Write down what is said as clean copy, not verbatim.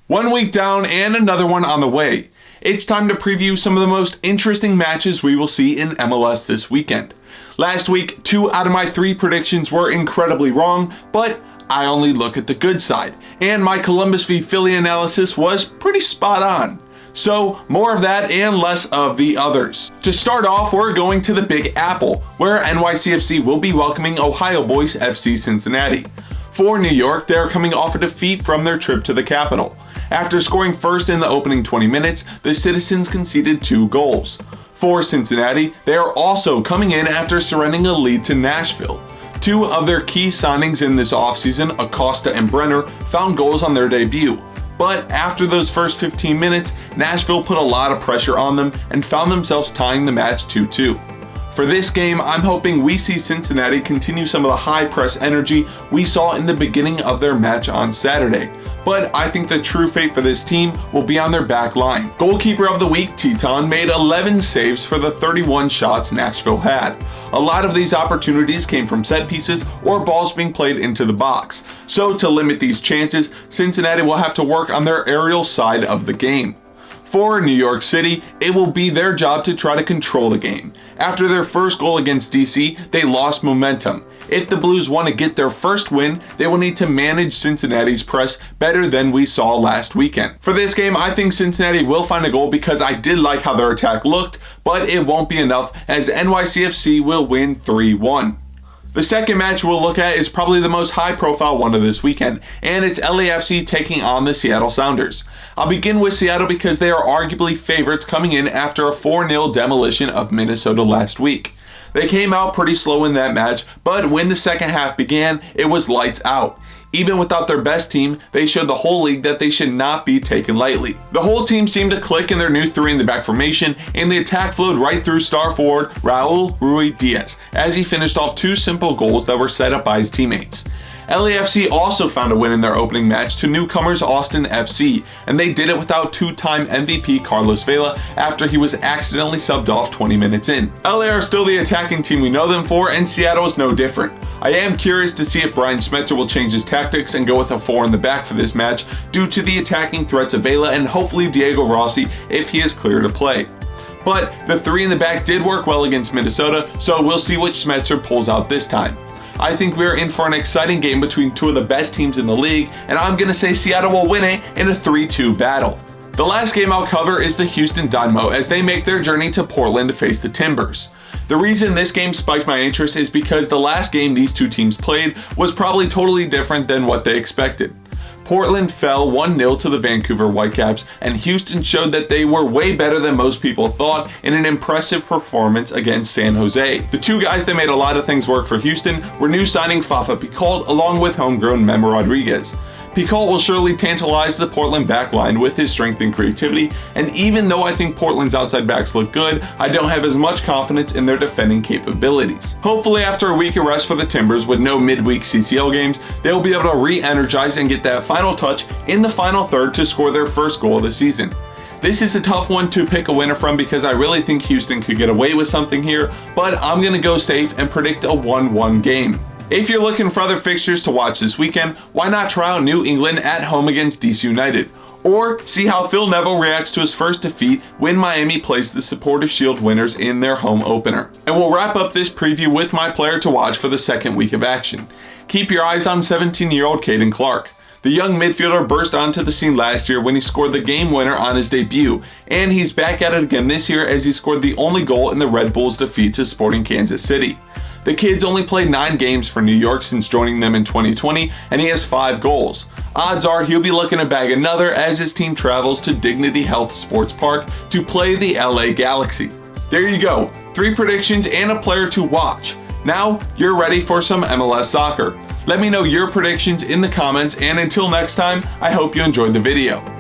1 week down and another one on the way. It's time to preview some of the most interesting matches we will see in MLS this weekend. Last week, 2 out of my 3 predictions were incredibly wrong, but I only look at the good side, and my Columbus v Philly analysis was pretty spot on. So more of that and less of the others. To start off, we're going to the Big Apple, where NYCFC will be welcoming Ohio boys FC Cincinnati. For New York, they're coming off a defeat from their trip to the capital. After scoring first in the opening 20 minutes, the Citizens conceded 2 goals. For Cincinnati, they are also coming in after surrendering a lead to Nashville. 2 of their key signings in this offseason, Acosta and Brenner, found goals on their debut. But after those first 15 minutes, Nashville put a lot of pressure on them and found themselves tying the match 2-2. For this game, I'm hoping we see Cincinnati continue some of the high press energy we saw in the beginning of their match on Saturday. But I think the true fate for this team will be on their back line. Goalkeeper of the week, Teton, made 11 saves for the 31 shots Nashville had. A lot of these opportunities came from set pieces or balls being played into the box. So to limit these chances, Cincinnati will have to work on their aerial side of the game. For New York City, it will be their job to try to control the game. After their first goal against DC, they lost momentum. If the Blues want to get their first win, they will need to manage Cincinnati's press better than we saw last weekend. For this game, I think Cincinnati will find a goal because I did like how their attack looked, but it won't be enough as NYCFC will win 3-1. The second match we'll look at is probably the most high-profile one of this weekend, and it's LAFC taking on the Seattle Sounders. I'll begin with Seattle because they are arguably favorites coming in after a 4-0 demolition of Minnesota last week. They came out pretty slow in that match, but when the second half began, it was lights out. Even without their best team, they showed the whole league that they should not be taken lightly. The whole team seemed to click in their new 3-in-the-back formation, and the attack flowed right through star forward Raul Ruiz-Diaz as he finished off 2 simple goals that were set up by his teammates. LAFC also found a win in their opening match to newcomers Austin FC, and they did it without 2-time MVP Carlos Vela after he was accidentally subbed off 20 minutes in. LA are still the attacking team we know them for, and Seattle is no different. I am curious to see if Brian Schmetzer will change his tactics and go with a 4-in-the-back for this match due to the attacking threats of Vela and hopefully Diego Rossi if he is clear to play. But the 3-in-the-back did work well against Minnesota, so we'll see what Schmetzer pulls out this time. I think we're in for an exciting game between 2 of the best teams in the league, and I'm going to say Seattle will win it in a 3-2 battle. The last game I'll cover is the Houston Dynamo as they make their journey to Portland to face the Timbers. The reason this game spiked my interest is because the last game these 2 teams played was probably totally different than what they expected. Portland fell 1-0 to the Vancouver Whitecaps, and Houston showed that they were way better than most people thought in an impressive performance against San Jose. The 2 guys that made a lot of things work for Houston were new signing Fafa Picault along with homegrown Memo Rodriguez. Picault will surely tantalize the Portland backline with his strength and creativity, and even though I think Portland's outside backs look good, I don't have as much confidence in their defending capabilities. Hopefully after a week of rest for the Timbers with no midweek CCL games, they will be able to re-energize and get that final touch in the final third to score their first goal of the season. This is a tough one to pick a winner from because I really think Houston could get away with something here, but I'm going to go safe and predict a 1-1 game. If you're looking for other fixtures to watch this weekend, why not try out New England at home against DC United? Or see how Phil Neville reacts to his first defeat when Miami plays the Supporters Shield winners in their home opener. And we'll wrap up this preview with my player to watch for the second week of action. Keep your eyes on 17-year-old Caden Clark. The young midfielder burst onto the scene last year when he scored the game winner on his debut, and he's back at it again this year as he scored the only goal in the Red Bulls' defeat to Sporting Kansas City. The kid's only played 9 games for New York since joining them in 2020, and he has 5 goals. Odds are he'll be looking to bag another as his team travels to Dignity Health Sports Park to play the LA Galaxy. There you go, 3 predictions and a player to watch. Now you're ready for some MLS soccer. Let me know your predictions in the comments, and until next time, I hope you enjoyed the video.